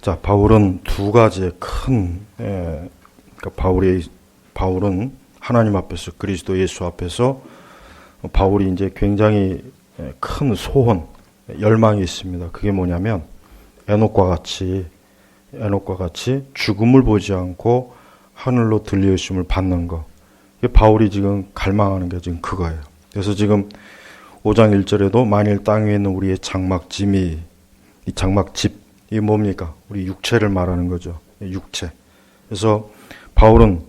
자, 바울은 두 가지의 그러니까 바울은 하나님 앞에서 그리스도 예수 앞에서 바울이 이제 굉장히 큰 소원, 열망이 있습니다. 그게 뭐냐면 에녹과 같이 죽음을 보지 않고 하늘로 들려주심을 받는 거. 이게 바울이 지금 갈망하는 게 지금 그거예요. 그래서 지금 5장 1절에도 만일 땅 위에 있는 우리의 장막짐이, 이 장막집, 이게 뭡니까? 우리 육체를 말하는 거죠. 육체. 그래서 바울은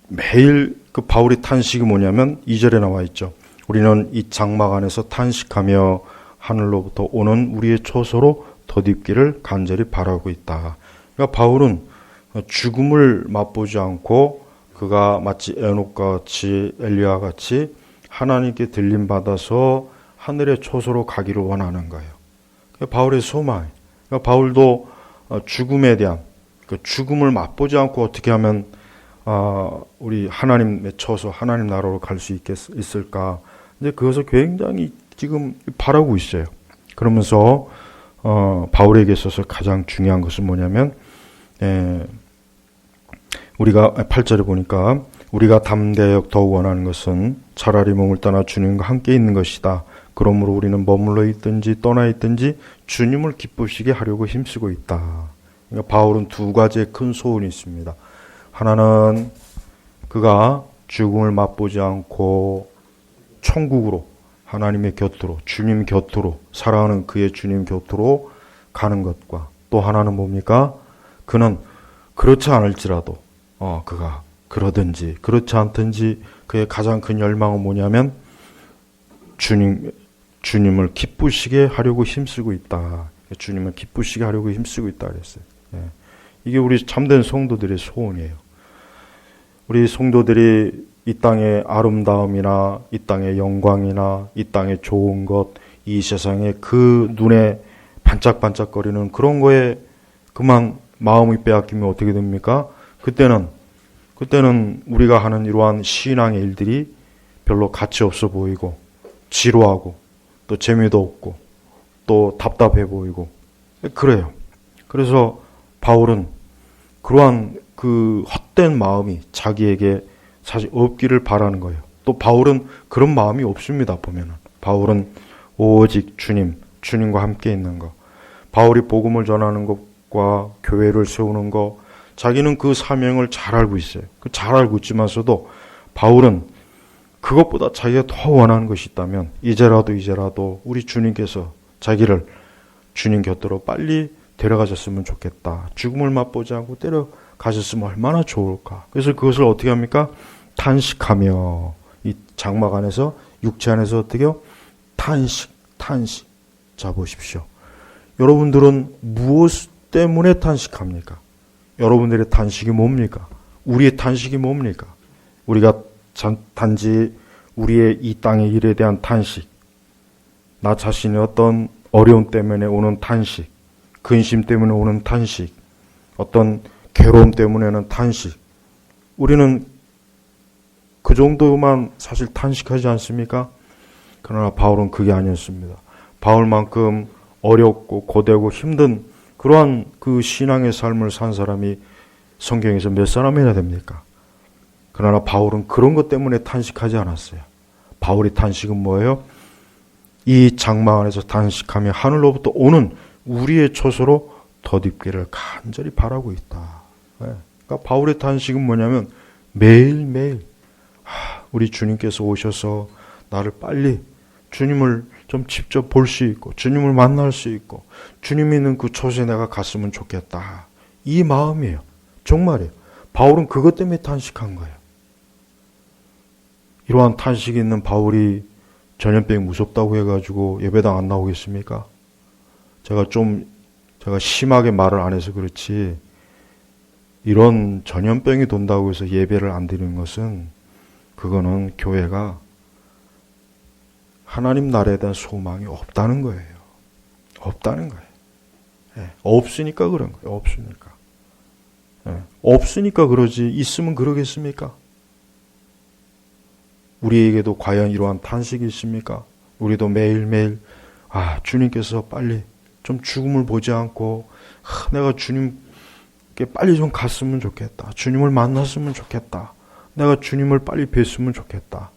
매일 그 바울의 탄식이 뭐냐면 2절에 나와 있죠. 우리는 이 장막 안에서 탄식하며 하늘로부터 오는 우리의 초소로 덧입기를 간절히 바라고 있다. 그러니까 바울은 죽음을 맛보지 않고 그가 마치 에녹과 같이 엘리야와 같이 하나님께 들림받아서 하늘의 초소로 가기를 원하는 거예요. 바울의 소망. 그러니까 바울도 죽음에 대한 그 죽음을 맛보지 않고 어떻게 하면 우리 하나님의 처소, 하나님 나라로 갈 수 있을까? 이제 그것을 굉장히 지금 바라고 있어요. 그러면서 바울에게 있어서 가장 중요한 것은 뭐냐면 우리가 8절에 보니까 우리가 담대하여 더욱 원하는 것은 차라리 몸을 떠나 주님과 함께 있는 것이다. 그러므로 우리는 머물러 있든지 떠나 있든지 주님을 기쁘시게 하려고 힘쓰고 있다. 그러니까 바울은 두 가지의 큰 소원이 있습니다. 하나는 그가 죽음을 맛보지 않고 천국으로, 하나님의 곁으로, 주님 곁으로, 사랑하는 그의 주님 곁으로 가는 것과, 또 하나는 뭡니까? 그는 그렇지 않을지라도 그가 그러든지 그렇지 않든지 그의 가장 큰 열망은 뭐냐면 주님을 기쁘시게 하려고 힘쓰고 있다. 주님을 기쁘시게 하려고 힘쓰고 있다 그랬어요. 이게 우리 참된 성도들의 소원이에요. 우리 성도들이 이 땅의 아름다움이나 이 땅의 영광이나 이 땅의 좋은 것, 이 세상에 그 눈에 반짝반짝거리는 그런 거에 그만 마음이 빼앗기면 어떻게 됩니까? 그때는 우리가 하는 이러한 신앙의 일들이 별로 가치 없어 보이고 지루하고 또 재미도 없고 또 답답해 보이고 그래요. 그래서 바울은 그러한 그 헛된 마음이 자기에게 사실 없기를 바라는 거예요. 또 바울은 그런 마음이 없습니다. 보면은 바울은 오직 주님과 함께 있는 것. 바울이 복음을 전하는 것과 교회를 세우는 것, 자기는 그 사명을 잘 알고 있어요. 잘 알고 있지만서도 바울은 그것보다 자기가 더 원하는 것이 있다면 이제라도 우리 주님께서 자기를 주님 곁으로 빨리 데려가셨으면 좋겠다. 죽음을 맛보지 않고 데려가셨으면 얼마나 좋을까. 그래서 그것을 어떻게 합니까? 탄식하며 이 장막 안에서 육체 안에서 어떻게요? 탄식. 자 보십시오. 여러분들은 무엇 때문에 탄식합니까? 여러분들의 탄식이 뭡니까? 우리의 탄식이 뭡니까? 우리가 단지 우리의 이 땅의 일에 대한 탄식, 나 자신의 어떤 어려움 때문에 오는 탄식, 근심 때문에 오는 탄식, 어떤 괴로움 때문에는 탄식. 우리는 그 정도만 사실 탄식하지 않습니까? 그러나 바울은 그게 아니었습니다. 바울만큼 어렵고 고되고 힘든 그러한 그 신앙의 삶을 산 사람이 성경에서 몇 사람이나 됩니까? 그러나 바울은 그런 것 때문에 탄식하지 않았어요. 바울의 탄식은 뭐예요? 이 장막 안에서 탄식하며 하늘로부터 오는 우리의 초소로 덧입기를 간절히 바라고 있다. 그러니까 바울의 탄식은 뭐냐면 매일매일 우리 주님께서 오셔서 나를 빨리 주님을 좀 직접 볼 수 있고 주님을 만날 수 있고 주님 있는 그 초소에 내가 갔으면 좋겠다. 이 마음이에요. 정말이에요. 바울은 그것 때문에 탄식한 거예요. 이러한 탄식이 있는 바울이 전염병이 무섭다고 해가지고 예배당 안 나오겠습니까? 제가 심하게 말을 안 해서 그렇지 이런 전염병이 돈다고 해서 예배를 안 드리는 것은 그거는 교회가 하나님 나라에 대한 소망이 없다는 거예요. 없다는 거예요. 없으니까 그런 거예요. 없으니까. 없으니까 그러지 있으면 그러겠습니까? 우리에게도 과연 이러한 탄식이 있습니까? 우리도 매일매일 주님께서 빨리 좀 죽음을 보지 않고 내가 주님께 빨리 좀 갔으면 좋겠다. 주님을 만났으면 좋겠다. 내가 주님을 빨리 뵀으면 좋겠다.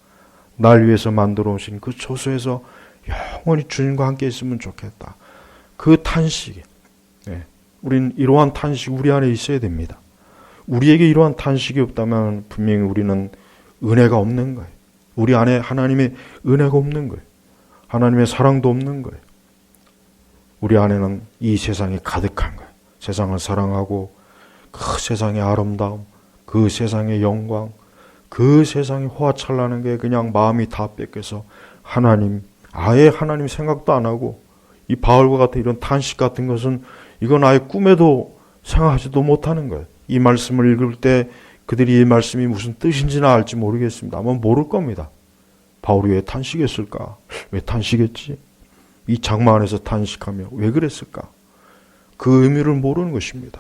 날 위해서 만들어 오신 그 처소에서 영원히 주님과 함께 있으면 좋겠다. 그 탄식이, 우리는 이러한 탄식이 우리 안에 있어야 됩니다. 우리에게 이러한 탄식이 없다면 분명히 우리는 은혜가 없는 거예요. 우리 안에 하나님의 은혜가 없는 거예요. 하나님의 사랑도 없는 거예요. 우리 안에는 이 세상이 가득한 거예요. 세상을 사랑하고 그 세상의 아름다움, 그 세상의 영광, 그 세상의 호화찬란한 게 그냥 마음이 다 뺏겨서 아예 하나님 생각도 안 하고 이 바울과 같은 이런 탄식 같은 것은 이건 아예 꿈에도 생각하지도 못하는 거예요. 이 말씀을 읽을 때 그들이 이 말씀이 무슨 뜻인지는 알지 모르겠습니다. 아마 모를 겁니다. 바울이 왜 탄식했을까? 왜 탄식했지? 이 장막 안에서 탄식하며 왜 그랬을까? 그 의미를 모르는 것입니다.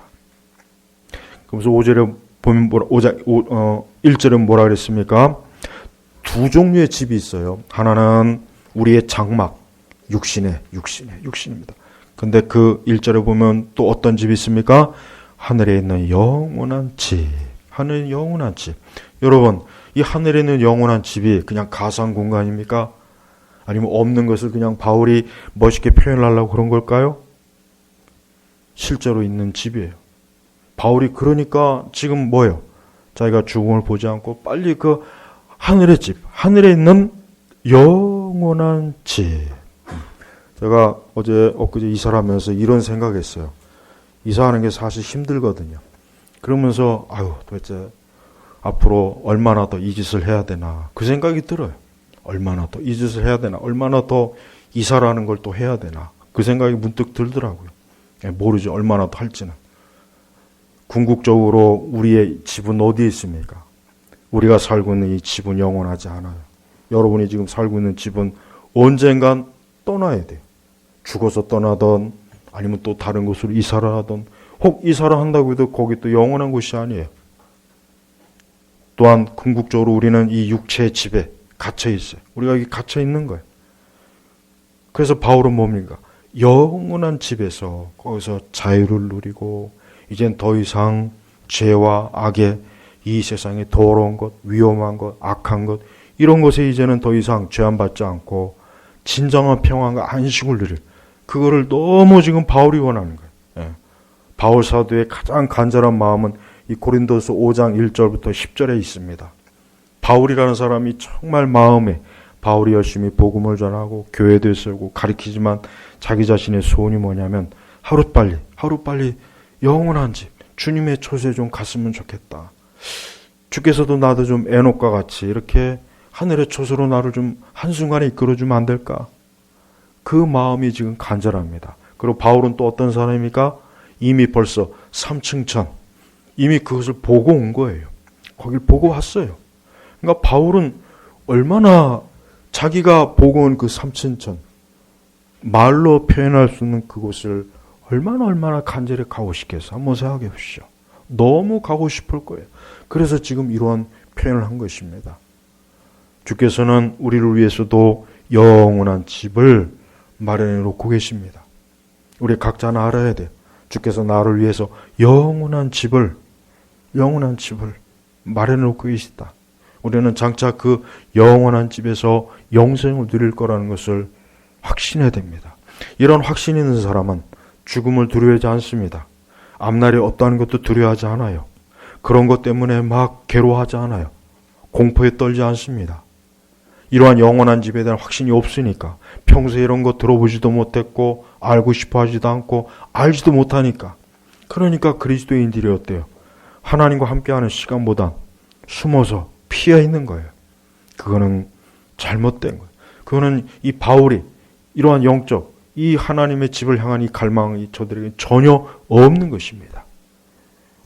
그러면서 5절에 보면 1절에 뭐라 그랬습니까? 두 종류의 집이 있어요. 하나는 우리의 장막, 육신입니다. 근데 그 1절에 보면 또 어떤 집이 있습니까? 하늘에 있는 영원한 집. 하늘에 영원한 집. 여러분, 이 하늘에 있는 영원한 집이 그냥 가상 공간입니까? 아니면 없는 것을 그냥 바울이 멋있게 표현하려고 그런 걸까요? 실제로 있는 집이에요. 바울이 그러니까 지금 뭐예요? 자기가 죽음을 보지 않고 빨리 그 하늘의 집, 하늘에 있는 영원한 집. 제가 엊그제 이사를 하면서 이런 생각했어요. 이사하는 게 사실 힘들거든요. 그러면서 도대체 앞으로 얼마나 더 이 짓을 해야 되나 그 생각이 들어요. 얼마나 더 이 짓을 해야 되나, 얼마나 더 이사라는 걸 또 해야 되나 그 생각이 문득 들더라고요. 모르죠. 얼마나 더 할지는. 궁극적으로 우리의 집은 어디에 있습니까? 우리가 살고 있는 이 집은 영원하지 않아요. 여러분이 지금 살고 있는 집은 언젠간 떠나야 돼요. 죽어서 떠나던 아니면 또 다른 곳으로 이사를 하던, 혹 이사를 한다고 해도 거기 또 영원한 곳이 아니에요. 또한 궁극적으로 우리는 이 육체의 집에 갇혀 있어요. 우리가 여기 갇혀 있는 거예요. 그래서 바울은 뭡니까? 영원한 집에서 거기서 자유를 누리고 이젠 더 이상 죄와 악의 이 세상의 더러운 것, 위험한 것, 악한 것 이런 것에 이제는 더 이상 죄안받지 않고 진정한 평안과 안식을 누릴, 그거를 너무 지금 바울이 원하는 거예요. 바울 사도의 가장 간절한 마음은 이 고린도서 5장 1절부터 10절에 있습니다. 바울이라는 사람이 정말 마음에 바울이 열심히 복음을 전하고 교회도 세우고 가르치지만 자기 자신의 소원이 뭐냐면 하루빨리 영원한 집, 주님의 처소에 좀 갔으면 좋겠다. 주께서도 나도 좀 에녹과 같이 이렇게 하늘의 처소로 나를 좀 한순간에 이끌어주면 안 될까? 그 마음이 지금 간절합니다. 그리고 바울은 또 어떤 사람입니까? 이미 벌써 3층천, 이미 그것을 보고 온 거예요. 거길 보고 왔어요. 그러니까 바울은 얼마나 자기가 보고 온 그 3층천, 말로 표현할 수 있는 그곳을 얼마나 간절히 가고 싶겠어. 한번 생각해 보시죠. 너무 가고 싶을 거예요. 그래서 지금 이러한 표현을 한 것입니다. 주께서는 우리를 위해서도 영원한 집을 마련해 놓고 계십니다. 우리 각자는 알아야 돼요. 주께서 나를 위해서 영원한 집을 마련해 놓고 계시다. 우리는 장차 그 영원한 집에서 영생을 누릴 거라는 것을 확신해야 됩니다. 이런 확신 있는 사람은 죽음을 두려워하지 않습니다. 앞날이 어떠한 것도 두려워하지 않아요. 그런 것 때문에 막 괴로워하지 않아요. 공포에 떨지 않습니다. 이러한 영원한 집에 대한 확신이 없으니까, 평소에 이런 거 들어보지도 못했고 알고 싶어 하지도 않고 알지도 못하니까, 그러니까 그리스도인들이 어때요? 하나님과 함께하는 시간보단 숨어서 피해 있는 거예요. 그거는 잘못된 거예요. 그거는 이 바울이 이러한 영적, 이 하나님의 집을 향한 이 갈망이 저들에게 전혀 없는 것입니다.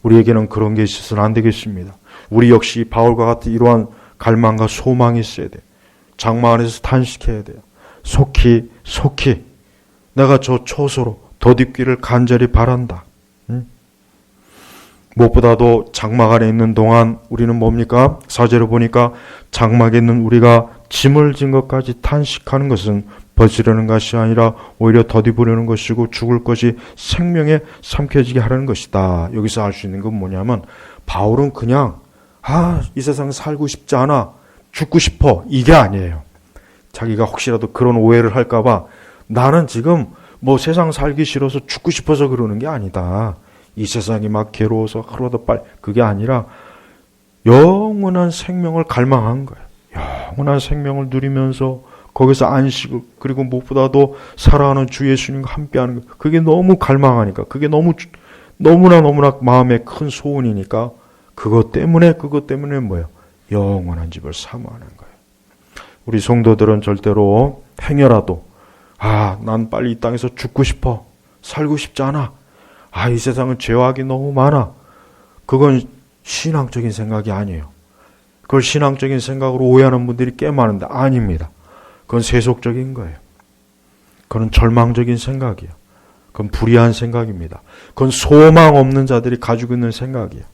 우리에게는 그런 게 있어서는 안 되겠습니다. 우리 역시 바울과 같은 이러한 갈망과 소망이 있어야 돼요. 장막 안에서 탄식해야 돼요. 속히 내가 저 처소로 덧입기를 간절히 바란다. 무엇보다도 장막 안에 있는 동안 우리는 뭡니까? 4절에 보니까 장막에 있는 우리가 짐을 진 것까지 탄식하는 것은 버지르는 것이 아니라 오히려 더디부려는 것이고 죽을 것이 생명에 삼켜지게 하려는 것이다. 여기서 알 수 있는 건 뭐냐면 바울은 그냥 이 세상 살고 싶지 않아, 죽고 싶어, 이게 아니에요. 자기가 혹시라도 그런 오해를 할까 봐 나는 지금 뭐 세상 살기 싫어서 죽고 싶어서 그러는 게 아니다. 이 세상이 막 괴로워서 하루라도 빨리, 그게 아니라 영원한 생명을 갈망한 거예요. 영원한 생명을 누리면서 거기서 안식을, 그리고 무엇보다도 사랑하는 주 예수님과 함께하는 거, 그게 너무 갈망하니까, 그게 너무나 마음에 큰 소원이니까 그것 때문에 뭐예요? 영원한 집을 사모하는 거예요. 우리 성도들은 절대로 행여라도 난 빨리 이 땅에서 죽고 싶어, 살고 싶지 않아, 이 세상은 죄악이 너무 많아, 그건 신앙적인 생각이 아니에요. 그걸 신앙적인 생각으로 오해하는 분들이 꽤 많은데 아닙니다. 그건 세속적인 거예요. 그건 절망적인 생각이에요. 그건 불의한 생각입니다. 그건 소망 없는 자들이 가지고 있는 생각이에요.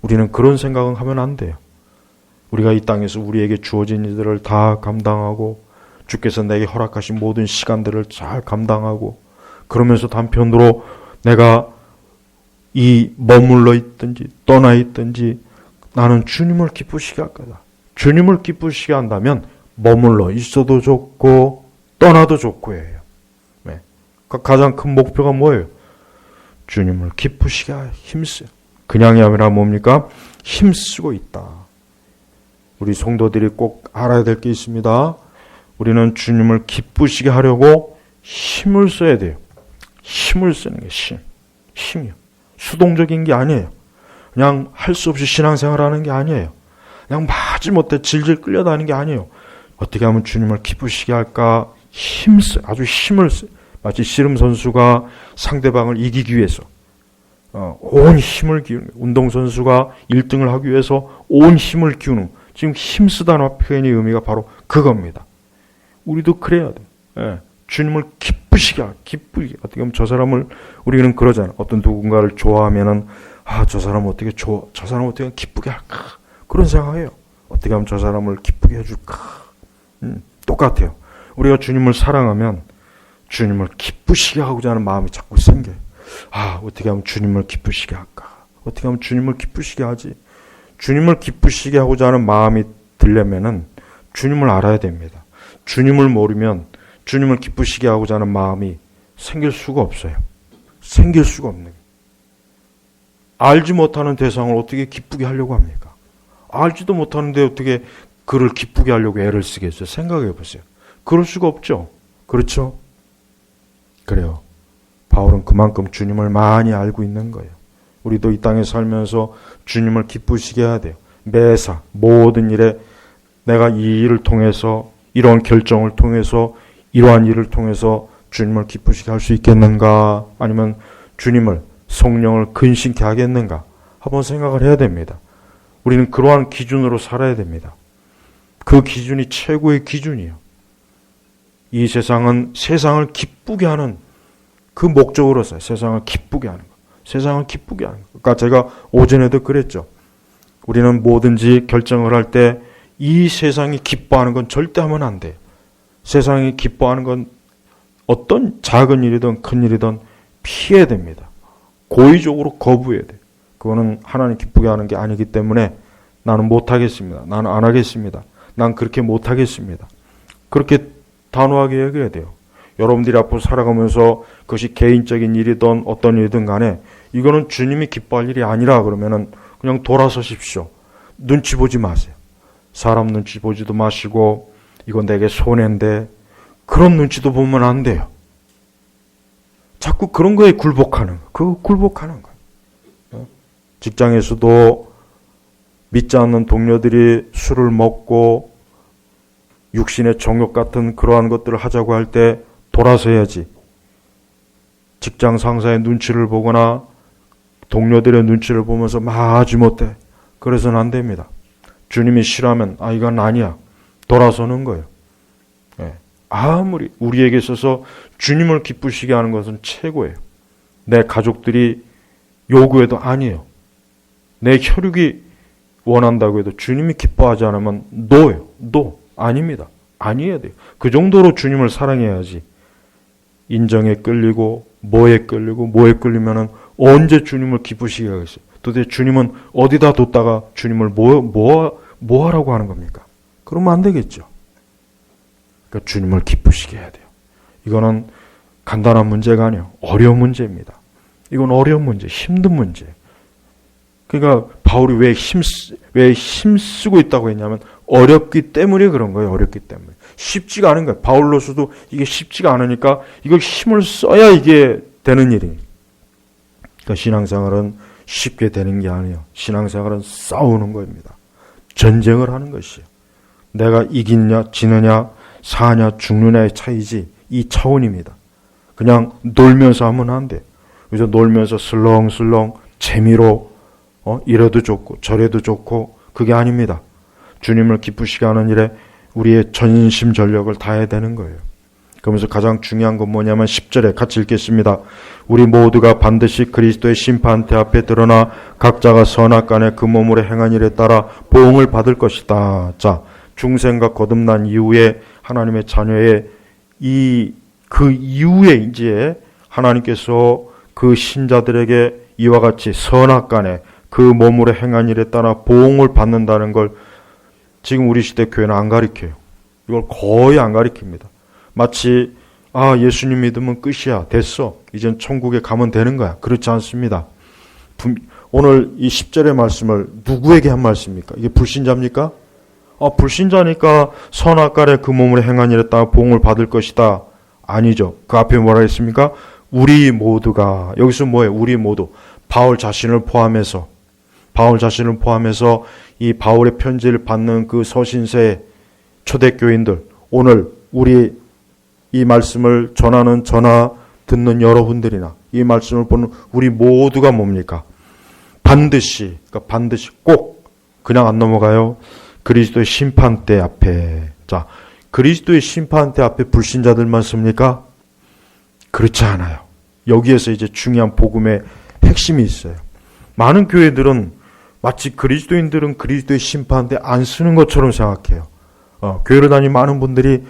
우리는 그런 생각은 하면 안 돼요. 우리가 이 땅에서 우리에게 주어진 일들을 다 감당하고 주께서 내게 허락하신 모든 시간들을 잘 감당하고 그러면서 한편으로 내가 이 머물러 있든지 떠나 있든지 나는 주님을 기쁘시게 할 거다. 주님을 기쁘시게 한다면 머물러 있어도 좋고 떠나도 좋고예요. 네. 가장 큰 목표가 뭐예요? 주님을 기쁘시게 힘써요. 그냥이 아니라 뭡니까? 힘쓰고 있다. 우리 성도들이 꼭 알아야 될 게 있습니다. 우리는 주님을 기쁘시게 하려고 힘을 써야 돼요. 힘을 쓰는 게 힘이요. 수동적인 게 아니에요. 그냥 할 수 없이 신앙생활하는 게 아니에요. 그냥 마지못해 질질 끌려다니는 게 아니에요. 어떻게 하면 주님을 기쁘시게 할까? 아주 힘을 써요. 마치 씨름 선수가 상대방을 이기기 위해서 온 힘을 기우는, 운동선수가 1등을 하기 위해서 온 힘을 기우는, 지금 힘쓰다는 표현의 의미가 바로 그겁니다. 우리도 그래야 돼. 주님을 기쁘시게 어떻게 하면 저 사람을, 우리는 그러잖아요. 어떤 누군가를 좋아하면은 저 사람 어떻게 기쁘게 할까, 그런 생각해요. 어떻게 하면 저 사람을 기쁘게 해줄까. 똑같아요. 우리가 주님을 사랑하면 주님을 기쁘시게 하고자 하는 마음이 자꾸 생겨요. 어떻게 하면 주님을 기쁘시게 할까? 어떻게 하면 주님을 기쁘시게 하지? 주님을 기쁘시게 하고자 하는 마음이 들려면은 주님을 알아야 됩니다. 주님을 모르면 주님을 기쁘시게 하고자 하는 마음이 생길 수가 없어요. 생길 수가 없는 거예요. 알지 못하는 대상을 어떻게 기쁘게 하려고 합니까? 알지도 못하는데 어떻게 그를 기쁘게 하려고 애를 쓰겠어요? 생각해 보세요. 그럴 수가 없죠. 그렇죠? 그래요. 바울은 그만큼 주님을 많이 알고 있는 거예요. 우리도 이 땅에 살면서 주님을 기쁘시게 해야 돼요. 매사 모든 일에 내가 이 일을 통해서, 이러한 결정을 통해서, 이러한 일을 통해서 주님을 기쁘시게 할 수 있겠는가? 아니면 주님을, 성령을 근심케 하겠는가? 한번 생각을 해야 됩니다. 우리는 그러한 기준으로 살아야 됩니다. 그 기준이 최고의 기준이에요. 이 세상은 세상을 기쁘게 하는 그 목적으로서 세상을 기쁘게 하는 것. 세상을 기쁘게 하는 것. 그러니까 제가 오전에도 그랬죠. 우리는 뭐든지 결정을 할 때 이 세상이 기뻐하는 건 절대 하면 안 돼요. 세상이 기뻐하는 건 어떤 작은 일이든 큰 일이든 피해야 됩니다. 고의적으로 거부해야 돼요. 그거는 하나님 기쁘게 하는 게 아니기 때문에 나는 못하겠습니다. 나는 안 하겠습니다. 난 그렇게 못하겠습니다. 그렇게 단호하게 얘기해야 돼요. 여러분들이 앞으로 살아가면서 그것이 개인적인 일이든 어떤 일이든 간에 이거는 주님이 기뻐할 일이 아니라 그러면은 그냥 돌아서십시오. 눈치 보지 마세요. 사람 눈치 보지도 마시고 이건 내게 손해인데 그런 눈치도 보면 안 돼요. 자꾸 그런 거에 굴복하는 거예요. 직장에서도 믿지 않는 동료들이 술을 먹고 육신의 정욕 같은 그러한 것들을 하자고 할 때 돌아서야지. 직장 상사의 눈치를 보거나 동료들의 눈치를 보면서 마지못해 그래서는 안 됩니다. 주님이 싫어하면 이건 아니야. 돌아서는 거예요. 아무리 우리에게 있어서 주님을 기쁘시게 하는 것은 최고예요. 내 가족들이 요구해도 아니에요. 내 혈육이 원한다고 해도 주님이 기뻐하지 않으면 노예요. 아닙니다. 아니어야 돼요. 그 정도로 주님을 사랑해야지. 인정에 끌리고 뭐에 끌리면은 언제 주님을 기쁘시게 하겠어요? 도대체 주님은 어디다 뒀다가 주님을 뭐 하라고 하는 겁니까? 그러면 안 되겠죠. 그러니까 주님을 기쁘시게 해야 돼요. 이거는 간단한 문제가 아니에요. 어려운 문제입니다. 이건 어려운 문제, 힘든 문제. 그러니까 바울이 왜 힘쓰고 있다고 했냐면 어렵기 때문에 그런 거예요. 어렵기 때문에. 쉽지가 않은 거예요. 바울로서도 이게 쉽지가 않으니까 이걸 힘을 써야 이게 되는 일이에요. 그러니까 신앙생활은 쉽게 되는 게 아니에요. 신앙생활은 싸우는 겁니다. 전쟁을 하는 것이에요. 내가 이기냐 지느냐 사냐 죽느냐의 차이지 이 차원입니다. 그냥 놀면서 하면 안 돼. 그래서 놀면서 슬렁슬렁 재미로 이래도 좋고 저래도 좋고 그게 아닙니다. 주님을 기쁘시게 하는 일에 우리의 전심전력을 다해야 되는 거예요. 그러면서 가장 중요한 건 뭐냐면 10절에 같이 읽겠습니다. 우리 모두가 반드시 그리스도의 심판대 앞에 드러나 각자가 선악간에 그 몸으로 행한 일에 따라 보응을 받을 것이다. 자, 중생과 거듭난 이후에 하나님의 자녀의 그 이후에 이제 하나님께서 그 신자들에게 이와 같이 선악간에 그 몸으로 행한 일에 따라 보응을 받는다는 걸 지금 우리 시대 교회는 안 가르쳐요. 이걸 거의 안 가르칩니다. 마치 예수님 믿으면 끝이야. 됐어. 이젠 천국에 가면 되는 거야. 그렇지 않습니다. 오늘 이 10절의 말씀을 누구에게 한 말씀입니까? 이게 불신자입니까? 불신자니까 선악간에 그 몸으로 행한 일에 따라 보응을 받을 것이다. 아니죠. 그 앞에 뭐라 했습니까? 우리 모두가. 여기서 뭐예요? 우리 모두. 바울 자신을 포함해서 이 바울의 편지를 받는 그 서신서의 초대교인들, 오늘 우리 이 말씀을 전하는 듣는 여러분들이나 이 말씀을 보는 우리 모두가 뭡니까? 반드시 꼭 그냥 안 넘어가요. 그리스도의 심판대 앞에. 자, 그리스도의 심판대 앞에 불신자들만 섭니까? 그렇지 않아요. 여기에서 이제 중요한 복음의 핵심이 있어요. 많은 교회들은 마치 그리스도인들은 그리스도의 심판대 안 쓰는 것처럼 생각해요. 교회를 다니는 많은 분들이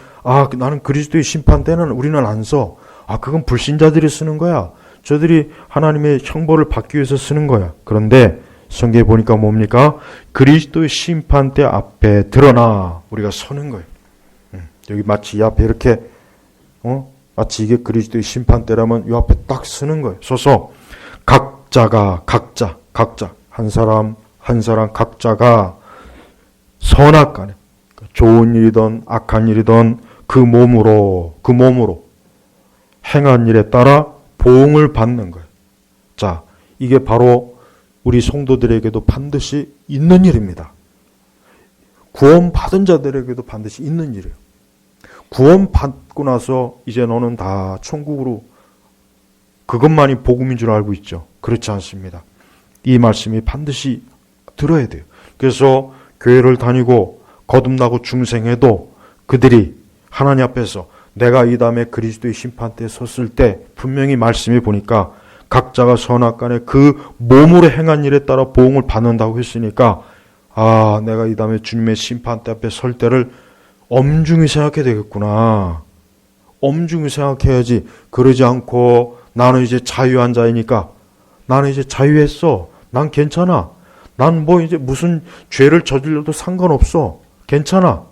나는 그리스도의 심판대는 우리는 안 써. 그건 불신자들이 쓰는 거야. 저들이 하나님의 형벌을 받기 위해서 쓰는 거야. 그런데 성경에 보니까 뭡니까? 그리스도의 심판대 앞에 드러나 우리가 서는 거예요. 여기 마치 이 앞에 이렇게 마치 이게 그리스도의 심판대라면 이 앞에 딱 서는 거예요. 서서 각자 한 사람 각자가 선악간에 좋은 일이든 악한 일이든 그 몸으로 행한 일에 따라 보응을 받는 거예요. 자, 이게 바로 우리 성도들에게도 반드시 있는 일입니다. 구원받은 자들에게도 반드시 있는 일이에요. 구원받고 나서 이제 너는 다 천국으로 그것만이 복음인 줄 알고 있죠. 그렇지 않습니다. 이 말씀이 반드시 들어야 돼요. 그래서 교회를 다니고 거듭나고 중생해도 그들이 하나님 앞에서 내가 이 다음에 그리스도의 심판대에 섰을 때 분명히 말씀이 보니까 각자가 선악간에 그 몸으로 행한 일에 따라 보응을 받는다고 했으니까 내가 이 다음에 주님의 심판대 앞에 설 때를 엄중히 생각해야 되겠구나. 엄중히 생각해야지. 그러지 않고 나는 이제 자유한 자이니까 나는 이제 자유했어. 난 괜찮아. 난 뭐 이제 무슨 죄를 저질러도 상관없어. 괜찮아.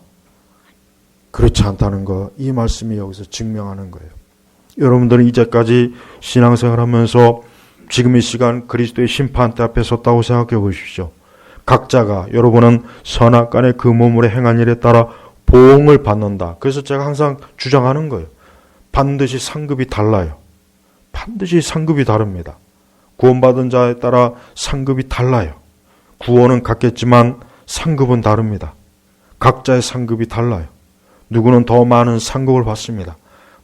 그렇지 않다는 거, 이 말씀이 여기서 증명하는 거예요. 여러분들은 이제까지 신앙생활 하면서 지금 이 시간 그리스도의 심판대 앞에 섰다고 생각해 보십시오. 각자가, 여러분은 선악간에 그 몸으로 행한 일에 따라 보응을 받는다. 그래서 제가 항상 주장하는 거예요. 반드시 상급이 달라요. 반드시 상급이 다릅니다. 구원받은 자에 따라 상급이 달라요. 구원은 같겠지만 상급은 다릅니다. 각자의 상급이 달라요. 누구는 더 많은 상급을 받습니다.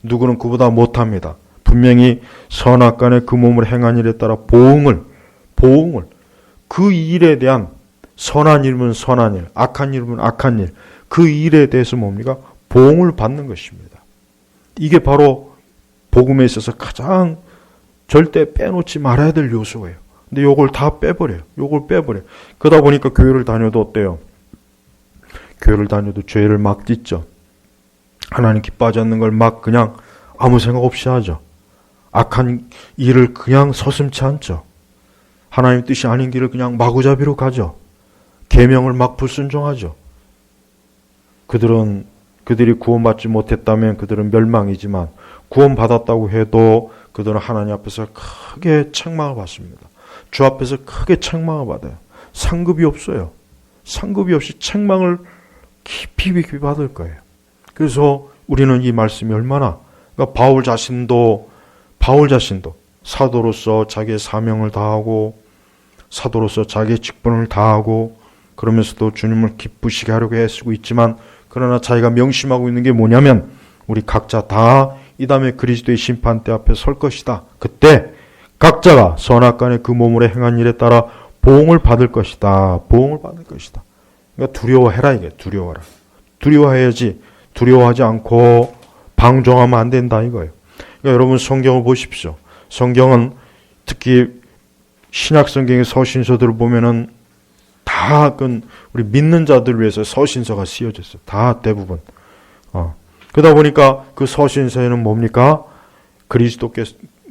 누구는 그보다 못합니다. 분명히 선악간에 그 몸을 행한 일에 따라 보응을 그 일에 대한 선한 일이면 선한 일, 악한 일이면 악한 일, 그 일에 대해서 뭡니까? 보응을 받는 것입니다. 이게 바로 복음에 있어서 가장 절대 빼놓지 말아야 될 요소예요. 근데 요걸 다 빼버려요. 그러다 보니까 교회를 다녀도 어때요? 교회를 다녀도 죄를 막 짓죠. 하나님 기뻐하지 않는 걸 막 그냥 아무 생각 없이 하죠. 악한 일을 그냥 서슴지 않죠. 하나님 뜻이 아닌 길을 그냥 마구잡이로 가죠. 계명을 막 불순종하죠. 그들이 구원받지 못했다면 그들은 멸망이지만 구원받았다고 해도 그들은 하나님 앞에서 크게 책망을 받습니다. 주 앞에서 크게 책망을 받아요. 상급이 없어요. 상급이 없이 책망을 깊이 받을 거예요. 그래서 우리는 이 말씀이 얼마나, 그러니까 바울 자신도 사도로서 자기의 사명을 다하고 사도로서 자기의 직분을 다하고 그러면서도 주님을 기쁘시게 하려고 애쓰고 있지만, 그러나 자기가 명심하고 있는 게 뭐냐면 우리 각자 다 이 다음에 그리스도의 심판대 앞에 설 것이다. 그때 각자가 선악간에 그 몸으로 행한 일에 따라 보응을 받을 것이다. 보응을 받을 것이다. 그러니까 두려워해라, 이게. 두려워라. 두려워해야지. 두려워하지 않고 방종하면 안 된다, 이거예요. 그러니까 여러분 성경을 보십시오. 성경은 특히 신약 성경의 서신서들을 보면은 다 우리 믿는 자들 위해서 서신서가 쓰여졌어요. 다 대부분. 그러다 보니까 그 서신서에는 뭡니까?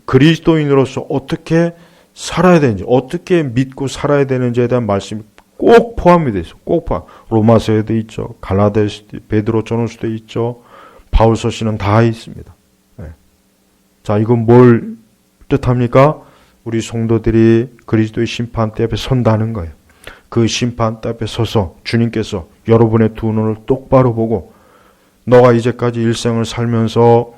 그리스도인으로서 어떻게 살아야 되는지, 어떻게 믿고 살아야 되는지에 대한 말씀이 꼭 포함이 되어 있어요. 꼭 포함. 로마서에도 있죠. 갈라디아서도, 베드로 전후서도 있죠. 바울 서신은 다 있습니다. 네. 자, 이건 뭘 뜻합니까? 우리 성도들이 그리스도의 심판대 앞에 선다는 거예요. 그 심판대 앞에 서서 주님께서 여러분의 두 눈을 똑바로 보고 너가 이제까지 일생을 살면서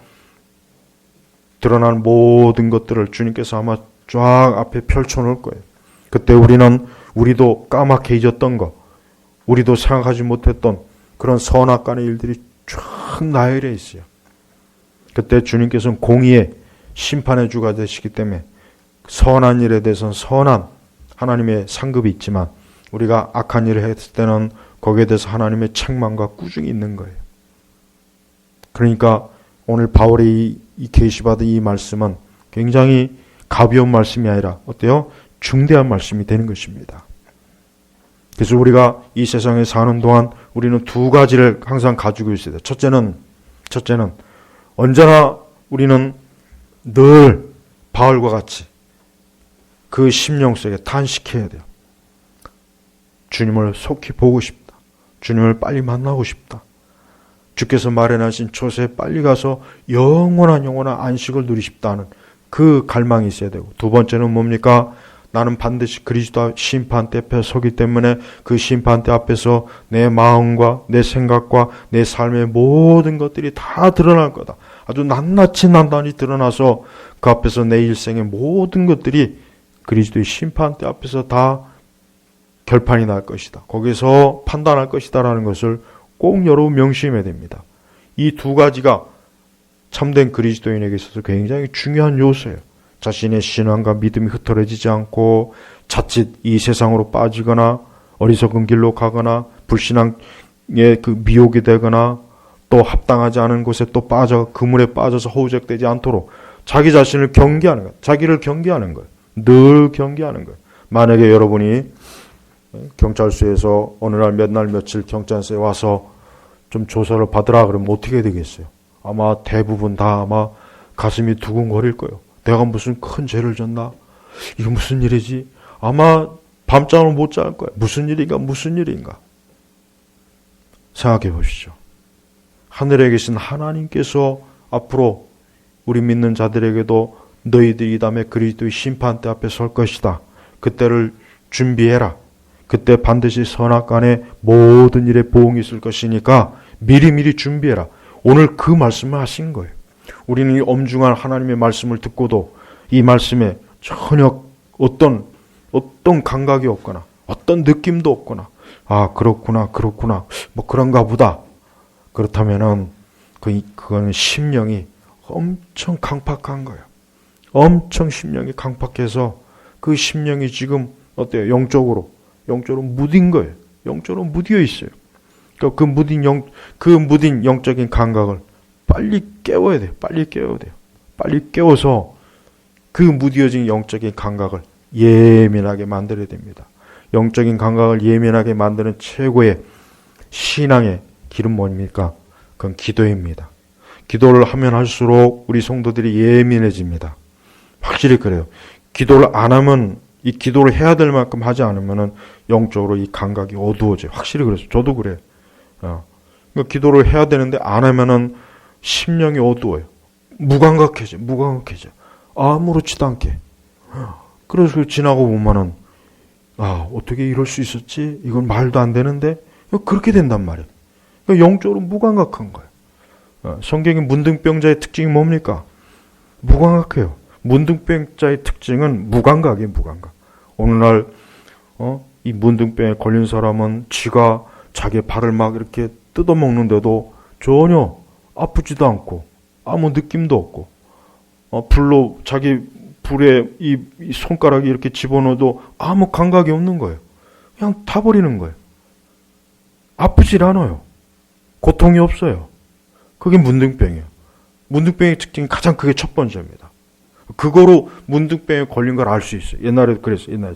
드러난 모든 것들을 주님께서 아마 쫙 앞에 펼쳐놓을 거예요. 그때 우리도 까맣게 잊었던 거, 우리도 생각하지 못했던 그런 선악간의 일들이 쫙 나열해 있어요. 그때 주님께서는 공의의 심판의 주가 되시기 때문에 선한 일에 대해서는 선한 하나님의 상급이 있지만 우리가 악한 일을 했을 때는 거기에 대해서 하나님의 책망과 꾸중이 있는 거예요. 그러니까 오늘 바울의 이 계시받은 이 말씀은 굉장히 가벼운 말씀이 아니라 어때요? 중대한 말씀이 되는 것입니다. 그래서 우리가 이 세상에 사는 동안 우리는 두 가지를 항상 가지고 있어야 돼요. 첫째는 언제나 우리는 늘 바울과 같이 그 심령 속에 탄식해야 돼요. 주님을 속히 보고 싶다. 주님을 빨리 만나고 싶다. 주께서 마련하신 초소에 빨리 가서 영원한 안식을 누리고 싶다는 그 갈망이 있어야 되고, 두 번째는 뭡니까? 나는 반드시 그리스도 심판대 앞에 서기 때문에 그 심판대 앞에서 내 마음과 내 생각과 내 삶의 모든 것들이 다 드러날 거다. 아주 낱낱이 난단히 드러나서 그 앞에서 내 일생의 모든 것들이 그리스도의 심판대 앞에서 다 결판이 날 것이다. 거기서 판단할 것이다 라는 것을 꼭 여러분 명심해야 됩니다. 이 두 가지가 참된 그리스도인에게 있어서 굉장히 중요한 요소예요. 자신의 신앙과 믿음이 흐트러지지 않고 자칫 이 세상으로 빠지거나 어리석은 길로 가거나 불신앙의 그 미혹이 되거나 또 합당하지 않은 곳에 또 그물에 빠져서 허우적되지 않도록 자기 자신을 경계하는 거예요. 자기를 경계하는 거예요. 늘 경계하는 거예요. 만약에 여러분이 경찰서에서 어느 날 몇 날 며칠 경찰서에 와서 좀 조사를 받으라 그러면 어떻게 되겠어요? 아마 대부분 다 아마 가슴이 두근거릴 거예요. 내가 무슨 큰 죄를 졌나? 이거 무슨 일이지? 아마 밤잠을 못 잘 거예요. 무슨 일인가? 생각해 보시죠. 하늘에 계신 하나님께서 앞으로 우리 믿는 자들에게도 너희들이 이 다음에 그리스도의 심판대 앞에 설 것이다. 그때를 준비해라. 그때 반드시 선악간에 모든 일에 보응이 있을 것이니까 미리미리 준비해라. 오늘 그 말씀을 하신 거예요. 우리는 이 엄중한 하나님의 말씀을 듣고도 이 말씀에 전혀 어떤 감각이 없거나 어떤 느낌도 없거나 그렇구나 뭐 그런가 보다. 그렇다면은 그거는 심령이 엄청 강팍한 거예요. 엄청 심령이 강팍해서 그 심령이 지금 어때요? 영적으로 무딘 거예요. 영적으로 무디어 있어요. 그러니까 그 무딘 영적인 감각을 빨리 깨워야 돼요. 빨리 깨워서 그 무디어진 영적인 감각을 예민하게 만들어야 됩니다. 영적인 감각을 예민하게 만드는 최고의 신앙의 길은 뭡니까? 그건 기도입니다. 기도를 하면 할수록 우리 성도들이 예민해집니다. 확실히 그래요. 기도를 안 하면, 이 기도를 해야 될 만큼 하지 않으면은 영적으로 이 감각이 어두워져요. 확실히 그랬어요. 저도 그래요. 그러니까 기도를 해야 되는데 안 하면은 심령이 어두워요. 무감각해져. 아무렇지도 않게. 그래서 지나고 보면은, 어떻게 이럴 수 있었지? 이건 말도 안 되는데? 그렇게 된단 말이에요. 그러니까 영적으로 무감각한 거예요. 성경의 문둥병자의 특징이 뭡니까? 무감각해요. 문둥병자의 특징은 무감각이에요, 무감각. 오늘날, 이 문둥병에 걸린 사람은 지가 자기 발을 막 이렇게 뜯어먹는데도 전혀 아프지도 않고, 아무 느낌도 없고, 불로, 자기 불에 이 손가락이 이렇게 집어넣어도 아무 감각이 없는 거예요. 그냥 타버리는 거예요. 아프질 않아요. 고통이 없어요. 그게 문둥병이에요. 문둥병의 특징이 가장 크게 첫 번째입니다. 그거로 문둥병에 걸린 걸 알 수 있어요. 옛날에도 그랬어요. 옛날에.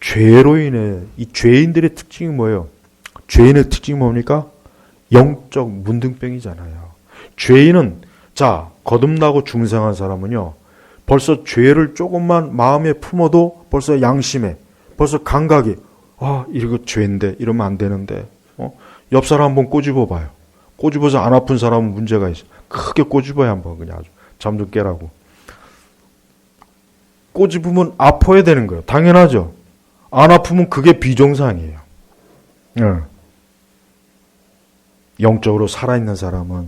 죄로 인해 이 죄인들의 특징이 뭐예요? 죄인의 특징이 뭡니까? 영적 문둥병이잖아요. 죄인은 거듭나고 중생한 사람은요, 벌써 죄를 조금만 마음에 품어도 벌써 양심에, 벌써 감각이, 이거 죄인데, 이러면 안 되는데, 옆 사람 한번 꼬집어 봐요. 꼬집어서 안 아픈 사람은 문제가 있어. 크게 꼬집어야 한번 그냥 아주 잠 좀 깨라고. 꼬집으면 아파야 되는 거예요. 당연하죠. 안 아프면 그게 비정상이에요. 영적으로 살아있는 사람은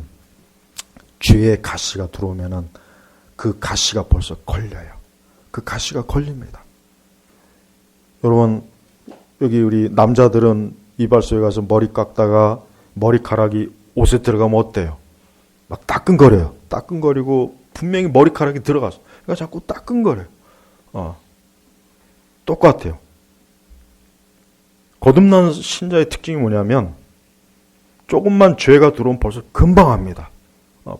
죄의 가시가 들어오면은 그 가시가 벌써 걸려요. 그 가시가 걸립니다. 여러분, 여기 우리 남자들은 이발소에 가서 머리 깎다가 머리카락이 옷에 들어가면 어때요? 막 따끔거려요. 따끔거리고 분명히 머리카락이 들어갔어. 그러니까 자꾸 따끔거려요. 똑같아요. 거듭난 신자의 특징이 뭐냐면 조금만 죄가 들어오면 벌써 금방 합니다.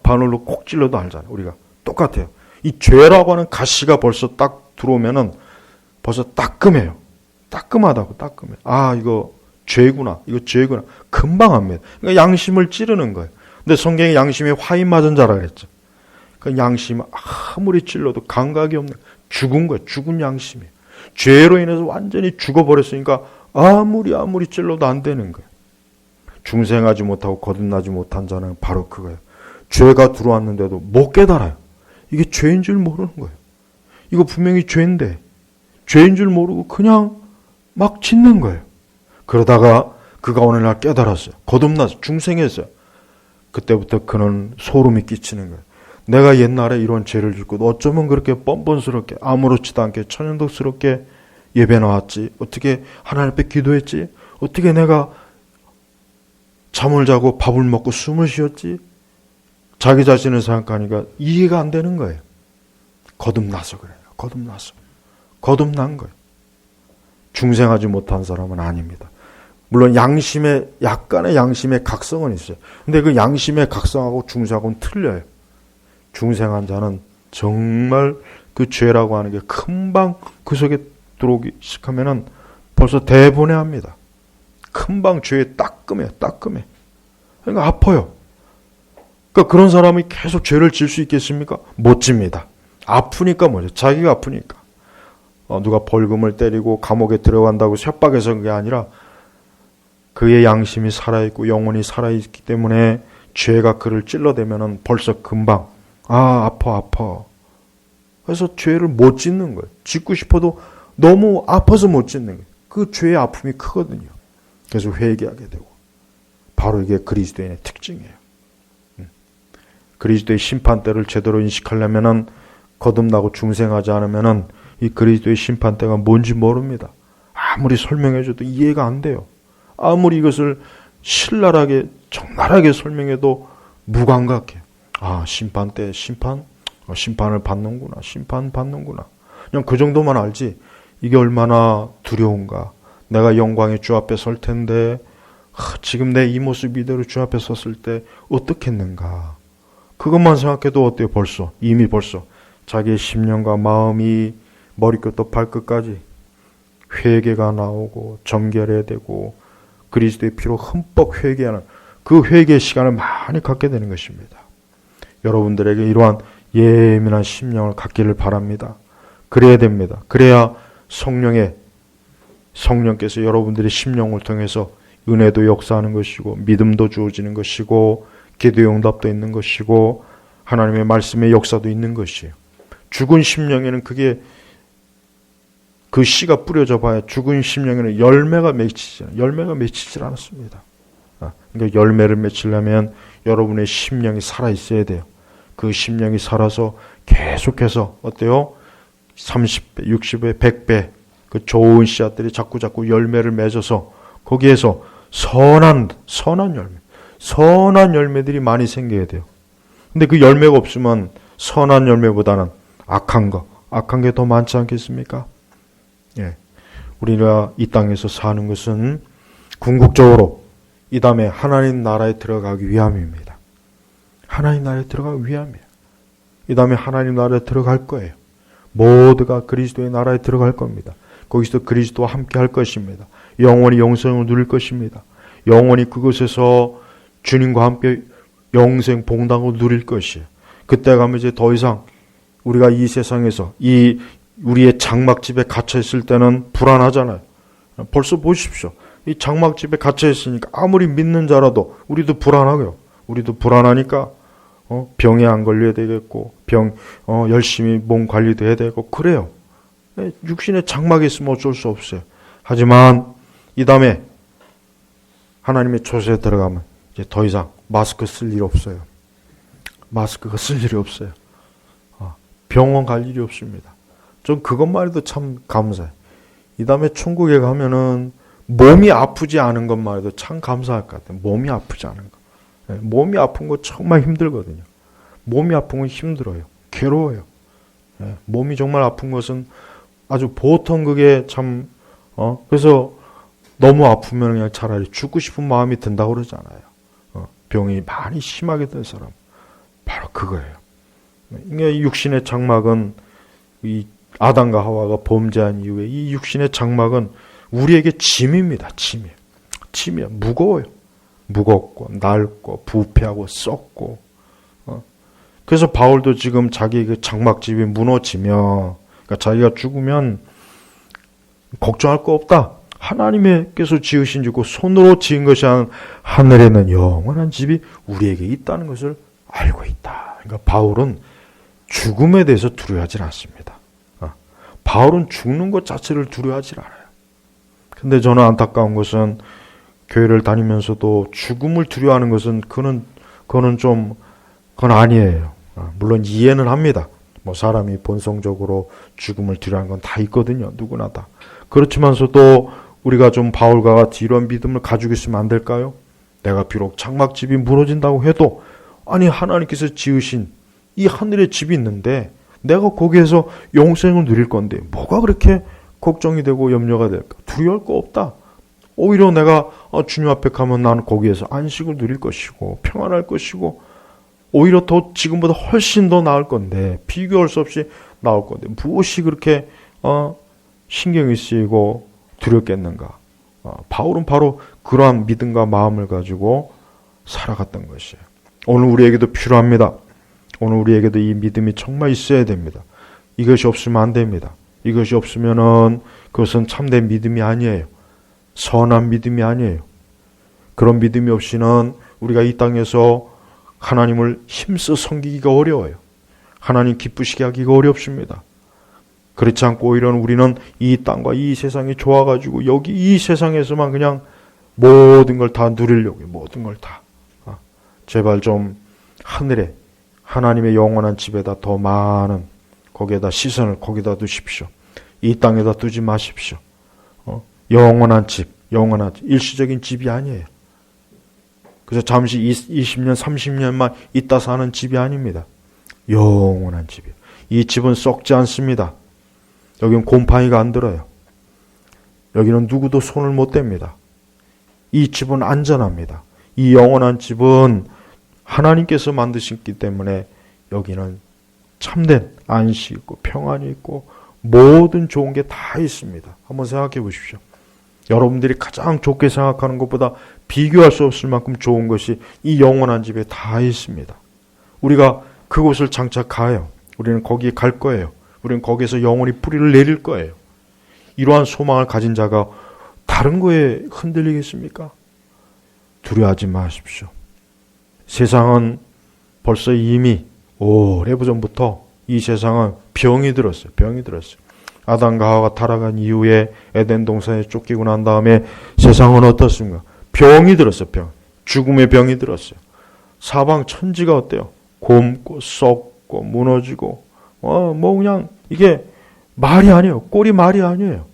바늘로 콕 찔러도 알잖아요. 우리가 똑같아요. 이 죄라고 하는 가시가 벌써 딱 들어오면은 벌써 따끔해요. 따끔하다고 따끔해. 이거 죄구나. 이거 죄구나. 금방 합니다. 그러니까 양심을 찌르는 거예요. 근데 성경에 양심에 화인 맞은 자라 그랬죠. 그 양심 아무리 찔러도 감각이 없는 죽은 거예요. 죽은 양심이에요. 죄로 인해서 완전히 죽어버렸으니까 아무리 찔러도 안 되는 거예요. 중생하지 못하고 거듭나지 못한 자는 바로 그거예요. 죄가 들어왔는데도 못 깨달아요. 이게 죄인 줄 모르는 거예요. 이거 분명히 죄인데 죄인 줄 모르고 그냥 막 짓는 거예요. 그러다가 그가 어느 날 깨달았어요. 거듭나서 중생했어요. 그때부터 그는 소름이 끼치는 거예요. 내가 옛날에 이런 죄를 짓고 어쩌면 그렇게 뻔뻔스럽게 아무렇지도 않게 천연덕스럽게 예배 나왔지. 어떻게 하나님 앞에 기도했지. 어떻게 내가 잠을 자고 밥을 먹고 숨을 쉬었지. 자기 자신을 생각하니까 이해가 안 되는 거예요. 거듭나서 그래요. 거듭난 거예요. 중생하지 못한 사람은 아닙니다. 물론 약간의 양심의 각성은 있어요. 근데 그 양심의 각성하고 중생하고는 틀려요. 중생한 자는 정말 그 죄라고 하는 게 금방 그 속에 들어오기 시작하면은 벌써 대분해합니다. 금방 죄에 따끔해요. 그러니까 아파요. 그러니까 그런 사람이 계속 죄를 질 수 있겠습니까? 못 집니다. 아프니까 뭐죠? 자기가 아프니까. 누가 벌금을 때리고 감옥에 들어간다고 협박해서 그게 아니라 그의 양심이 살아있고 영혼이 살아있기 때문에 죄가 그를 찔러대면은 벌써 금방 아파. 그래서 죄를 못 짓는 거예요. 짓고 싶어도 너무 아파서 못 짓는 거예요. 그 죄의 아픔이 크거든요. 그래서 회개하게 되고. 바로 이게 그리스도인의 특징이에요. 그리스도의 심판대를 제대로 인식하려면은 거듭나고 중생하지 않으면은 이 그리스도의 심판대가 뭔지 모릅니다. 아무리 설명해줘도 이해가 안 돼요. 아무리 이것을 신랄하게 적나라하게 설명해도 무감각해. 심판대 심판을 받는구나. 심판 받는구나. 그냥 그 정도만 알지. 이게 얼마나 두려운가. 내가 영광의 주 앞에 설 텐데 지금 내 이 모습 이대로 주 앞에 섰을 때 어떻겠는가. 그것만 생각해도 어때요? 이미 벌써 자기의 심령과 마음이 머리끝부터 발끝까지 회개가 나오고 정결해야 되고 그리스도의 피로 흠뻑 회개하는 그 회개의 시간을 많이 갖게 되는 것입니다. 여러분들에게 이러한 예민한 심령을 갖기를 바랍니다. 그래야 됩니다. 그래야 성령께서 여러분들의 심령을 통해서 은혜도 역사하는 것이고 믿음도 주어지는 것이고 기도 응답도 있는 것이고 하나님의 말씀의 역사도 있는 것이에요. 죽은 심령에는 그 씨가 뿌려져 봐야 죽은 심령에는 열매가 맺히질 않았습니다. 그러니까 열매를 맺히려면 여러분의 심령이 살아 있어야 돼요. 그 심령이 살아서 계속해서 어때요? 30배, 60배, 100배 그 좋은 씨앗들이 자꾸 열매를 맺어서 거기에서 선한 열매들이 많이 생겨야 돼요. 근데 그 열매가 없으면 선한 열매보다는 악한 게 더 많지 않겠습니까? 예. 우리가 이 땅에서 사는 것은 궁극적으로 이 다음에 하나님 나라에 들어가기 위함입니다. 하나님 나라에 들어가기 위함이에요. 이 다음에 하나님 나라에 들어갈 거예요. 모두가 그리스도의 나라에 들어갈 겁니다. 거기서 그리스도와 함께 할 것입니다. 영원히 영생을 누릴 것입니다. 영원히 그곳에서 주님과 함께 영생 봉당을 누릴 것이에요. 그때 가면 이제 더 이상 우리가 이 세상에서 우리의 장막집에 갇혀 있을 때는 불안하잖아요. 벌써 보십시오. 이 장막집에 갇혀 있으니까 아무리 믿는 자라도 우리도 불안하고요. 우리도 불안하니까 병에 안 걸려야 되겠고 열심히 몸 관리도 해야 되고 그래요. 육신의 장막에 있으면 어쩔 수 없어요. 하지만 이 다음에 하나님의 조세에 들어가면 이제 더 이상 마스크 쓸 일 없어요. 마스크가 쓸 일이 없어요. 병원 갈 일이 없습니다. 전 그것만 해도 참 감사해요. 이 다음에 천국에 가면은 몸이 아프지 않은 것만 해도 참 감사할 것 같아요. 몸이 아프지 않은 거. 몸이 아픈 거 정말 힘들거든요. 몸이 아픈 건 힘들어요. 괴로워요. 몸이 정말 아픈 것은 아주 보통 그게 참 그래서 너무 아프면 그냥 차라리 죽고 싶은 마음이 든다고 그러잖아요. 병이 많이 심하게 든 사람 바로 그거예요. 이 육신의 장막은 이 아담과 하와가 범죄한 이후에 이 육신의 장막은 우리에게 짐입니다. 짐이에요. 무거워요. 무겁고 낡고 부패하고 썩고. 그래서 바울도 지금 자기 그 장막집이 무너지면 그러니까 자기가 죽으면 걱정할 거 없다. 하나님께서 지으신 집고 손으로 지은 것이 아닌 하늘에는 영원한 집이 우리에게 있다는 것을 알고 있다. 그러니까 바울은 죽음에 대해서 두려워하지 않습니다. 바울은 죽는 것 자체를 두려워하지 않아요. 근데 저는 안타까운 것은 교회를 다니면서도 죽음을 두려워하는 것은 그건 아니에요. 물론 이해는 합니다. 사람이 본성적으로 죽음을 두려워하는 건 다 있거든요. 누구나 다. 그렇지만서도 우리가 좀 바울과 같이 이런 믿음을 가지고 있으면 안 될까요? 내가 비록 장막집이 무너진다고 해도 아니 하나님께서 지으신 이 하늘에 집이 있는데 내가 거기에서 영생을 누릴 건데 뭐가 그렇게 걱정이 되고 염려가 될까? 두려울 거 없다. 오히려 내가 주님 앞에 가면 나는 거기에서 안식을 누릴 것이고 평안할 것이고 오히려 더 지금보다 훨씬 더 나을 건데 비교할 수 없이 나을 건데 무엇이 그렇게 신경이 쓰이고 두렵겠는가? 바울은 바로 그러한 믿음과 마음을 가지고 살아갔던 것이에요. 오늘 우리에게도 필요합니다. 오늘 우리에게도 이 믿음이 정말 있어야 됩니다. 이것이 없으면 안 됩니다. 이것이 없으면은 그것은 참된 믿음이 아니에요. 선한 믿음이 아니에요. 그런 믿음이 없이는 우리가 이 땅에서 하나님을 힘써 섬기기가 어려워요. 하나님 기쁘시게 하기가 어렵습니다. 그렇지 않고 오히려 우리는 이 땅과 이 세상이 좋아가지고 여기 이 세상에서만 그냥 모든 걸 다 누리려고 해요. 모든 걸 다. 제발 좀 하늘에 하나님의 영원한 집에다 더 많은 거기에다 시선을 거기다 두십시오. 이 땅에다 두지 마십시오. 영원한 집, 일시적인 집이 아니에요. 그래서 잠시 20년, 30년만 있다 사는 집이 아닙니다. 영원한 집이에요. 이 집은 썩지 않습니다. 여기는 곰팡이가 안 들어요. 여기는 누구도 손을 못 댑니다. 이 집은 안전합니다. 이 영원한 집은 하나님께서 만드셨기 때문에 여기는 참된 안식이 있고 평안이 있고 모든 좋은 게 다 있습니다. 한번 생각해 보십시오. 여러분들이 가장 좋게 생각하는 것보다 비교할 수 없을 만큼 좋은 것이 이 영원한 집에 다 있습니다. 우리가 그곳을 장착하여 우리는 거기에 갈 거예요. 우리는 거기에서 영원히 뿌리를 내릴 거예요. 이러한 소망을 가진 자가 다른 거에 흔들리겠습니까? 두려워하지 마십시오. 세상은 벌써 이미 오래전부터 이 세상은 병이 들었어요. 병이 들었어요. 아담과 하와가 타락한 이후에 에덴 동산에 쫓기고 난 다음에 세상은 어떻습니까? 병이 들었어요. 병. 죽음의 병이 들었어요. 사방 천지가 어때요? 곪고 썩고 무너지고 그냥 이게 말이 아니에요. 꼴이 말이 아니에요.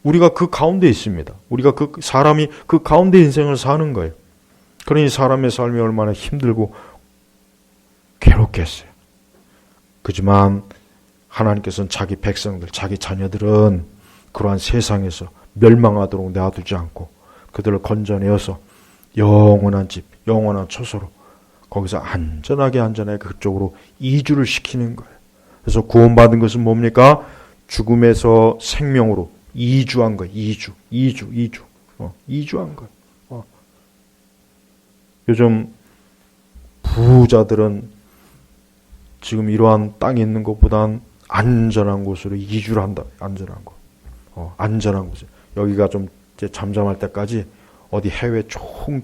우리가 그 가운데 있습니다. 우리가 사람이 그 가운데 인생을 사는 거예요. 그러니 사람의 삶이 얼마나 힘들고 괴롭겠어요. 그지만 하나님께서는 자기 백성들, 자기 자녀들은 그러한 세상에서 멸망하도록 놔두지 않고 그들을 건져내어서 영원한 집, 영원한 처소로 거기서 안전하게 그쪽으로 이주를 시키는 거예요. 그래서 구원받은 것은 뭡니까? 죽음에서 생명으로 이주한 거예요. 이주한 거예요. 요즘 부자들은 지금 이러한 땅에 있는 것보단 안전한 곳으로 이주를 한다. 안전한 곳. 안전한 곳에. 여기가 좀 이제 잠잠할 때까지 어디 해외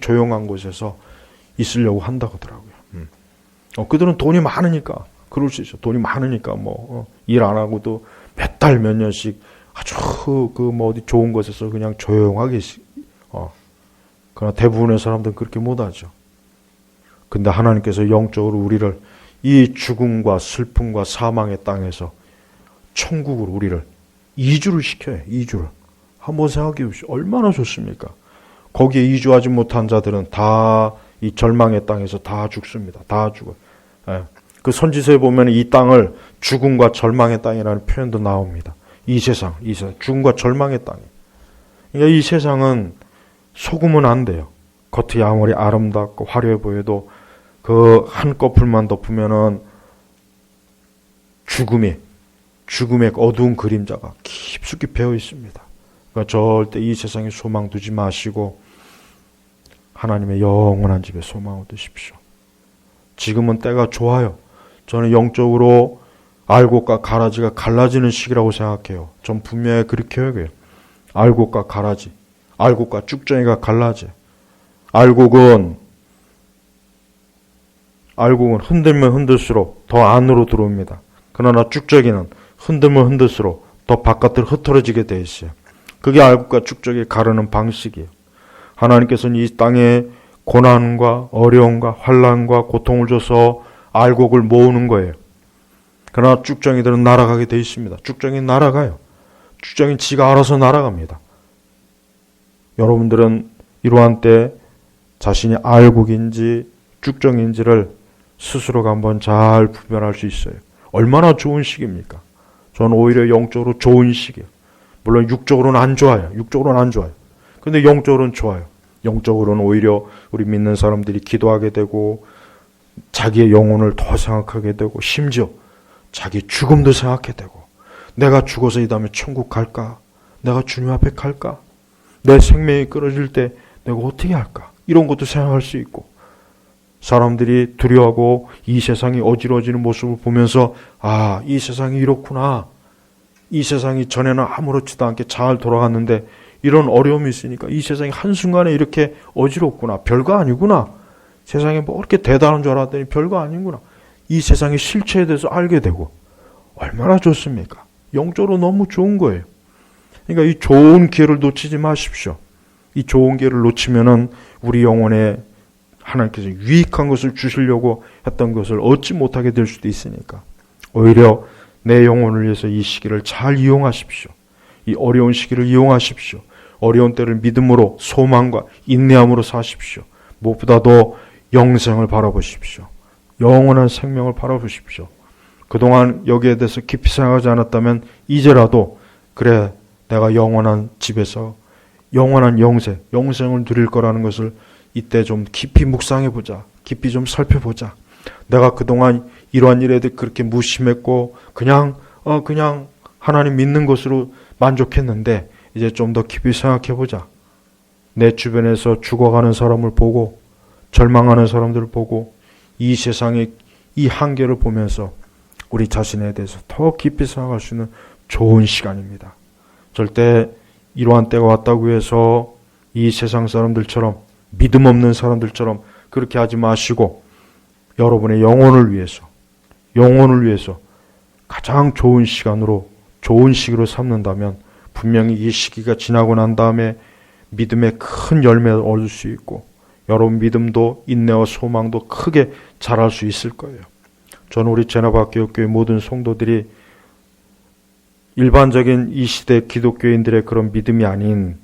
조용한 곳에서 있으려고 한다고 하더라고요. 그들은 돈이 많으니까 그럴 수 있어. 돈이 많으니까 일 안 하고도 몇 달 몇 년씩 아주 어디 좋은 곳에서 그냥 조용하게 그러나 대부분의 사람들은 그렇게 못하죠. 근데 하나님께서 영적으로 우리를 이 죽음과 슬픔과 사망의 땅에서 천국으로 우리를 이주를 시켜요. 이주를. 한번 생각해 보시오. 얼마나 좋습니까? 거기에 이주하지 못한 자들은 다 이 절망의 땅에서 다 죽습니다. 다 죽어요. 그 선지서에 보면 이 땅을 죽음과 절망의 땅이라는 표현도 나옵니다. 이 세상, 죽음과 절망의 땅. 그러니까 이 세상은 속으면 안 돼요. 겉이 아무리 아름답고 화려해 보여도 그 한 꺼풀만 덮으면은 죽음의 어두운 그림자가 깊숙이 배어 있습니다. 그러니까 절대 이 세상에 소망 두지 마시고 하나님의 영원한 집에 소망을 두십시오. 지금은 때가 좋아요. 저는 영적으로 알곡과 가라지가 갈라지는 시기라고 생각해요. 전 분명히 그렇게 여겨요. 알곡과 가라지, 알곡과 쭉정이가 갈라져요. 알곡은 흔들면 흔들수록 더 안으로 들어옵니다. 그러나 쭉정이는 흔들면 흔들수록 더 바깥으로 흩어지게 되어 있어요. 그게 알곡과 쭉정이 가르는 방식이에요. 하나님께서는 이 땅에 고난과 어려움과 환난과 고통을 줘서 알곡을 모으는 거예요. 그러나 쭉정이들은 날아가게 되어 있습니다. 쭉정이는 날아가요. 쭉정이는 지가 알아서 날아갑니다. 여러분들은 이러한 때 자신이 알곡인지 쭉정인지를 스스로가 한번 잘 분별할 수 있어요. 얼마나 좋은 시기입니까? 저는 오히려 영적으로 좋은 시기예요. 물론 육적으로는 안 좋아요. 근데 영적으로는 좋아요. 영적으로는 오히려 우리 믿는 사람들이 기도하게 되고 자기의 영혼을 더 생각하게 되고 심지어 자기 죽음도 생각하게 되고 내가 죽어서 이 다음에 천국 갈까? 내가 주님 앞에 갈까? 내 생명이 끊어질 때 내가 어떻게 할까? 이런 것도 생각할 수 있고 사람들이 두려워하고 이 세상이 어지러워지는 모습을 보면서 이 세상이 이렇구나. 이 세상이 전에는 아무렇지도 않게 잘 돌아갔는데 이런 어려움이 있으니까 이 세상이 한순간에 이렇게 어지럽구나. 별거 아니구나. 세상에 뭐 그렇게 대단한 줄 알았더니 별거 아니구나. 이 세상의 실체에 대해서 알게 되고 얼마나 좋습니까? 영적으로 너무 좋은 거예요. 그러니까 이 좋은 기회를 놓치지 마십시오. 이 좋은 기회를 놓치면은 우리 영혼에 하나님께서 유익한 것을 주시려고 했던 것을 얻지 못하게 될 수도 있으니까 오히려 내 영혼을 위해서 이 시기를 잘 이용하십시오. 이 어려운 시기를 이용하십시오. 어려운 때를 믿음으로 소망과 인내함으로 사십시오. 무엇보다도 영생을 바라보십시오. 영원한 생명을 바라보십시오. 그동안 여기에 대해서 깊이 생각하지 않았다면 이제라도 그래 내가 영원한 집에서 영원한 영생을 누릴 거라는 것을 이때 좀 깊이 묵상해보자. 깊이 좀 살펴보자. 내가 그동안 이러한 일에 대해 그렇게 무심했고 그냥 하나님 믿는 것으로 만족했는데 이제 좀 더 깊이 생각해 보자. 내 주변에서 죽어가는 사람을 보고 절망하는 사람들을 보고 이 세상의 이 한계를 보면서 우리 자신에 대해서 더 깊이 생각할 수 있는 좋은 시간입니다. 절대 이러한 때가 왔다고 해서 이 세상 사람들처럼 믿음 없는 사람들처럼 그렇게 하지 마시고 여러분의 영혼을 위해서 가장 좋은 시간으로 좋은 시기로 삼는다면 분명히 이 시기가 지나고 난 다음에 믿음의 큰 열매를 얻을 수 있고 여러분 믿음도 인내와 소망도 크게 자랄 수 있을 거예요. 저는 우리 제나바교회 모든 성도들이 일반적인 이 시대 기독교인들의 그런 믿음이 아닌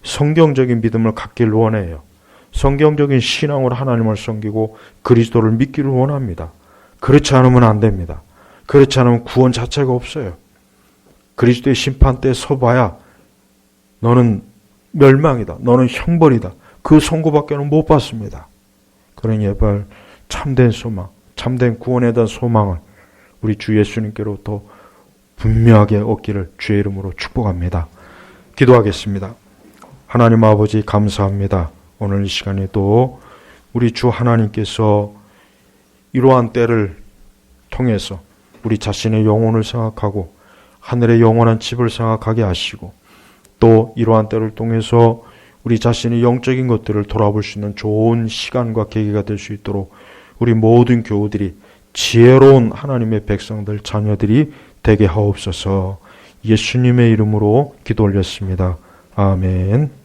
성경적인 믿음을 갖길 원해요. 성경적인 신앙으로 하나님을 섬기고 그리스도를 믿기를 원합니다. 그렇지 않으면 안 됩니다. 그렇지 않으면 구원 자체가 없어요. 그리스도의 심판대에 서봐야 너는 멸망이다. 너는 형벌이다. 그 선고밖에는 못 받습니다. 그러니 제발 참된 소망, 참된 구원에 대한 소망을 우리 주 예수님께로부터 분명하게 얻기를 주의 이름으로 축복합니다. 기도하겠습니다. 하나님 아버지 감사합니다. 오늘 이 시간에도 우리 주 하나님께서 이러한 때를 통해서 우리 자신의 영혼을 생각하고 하늘의 영원한 집을 생각하게 하시고 또 이러한 때를 통해서 우리 자신의 영적인 것들을 돌아볼 수 있는 좋은 시간과 계기가 될 수 있도록 우리 모든 교우들이 지혜로운 하나님의 백성들 자녀들이 되게 하옵소서. 예수님의 이름으로 기도 올렸습니다. 아멘.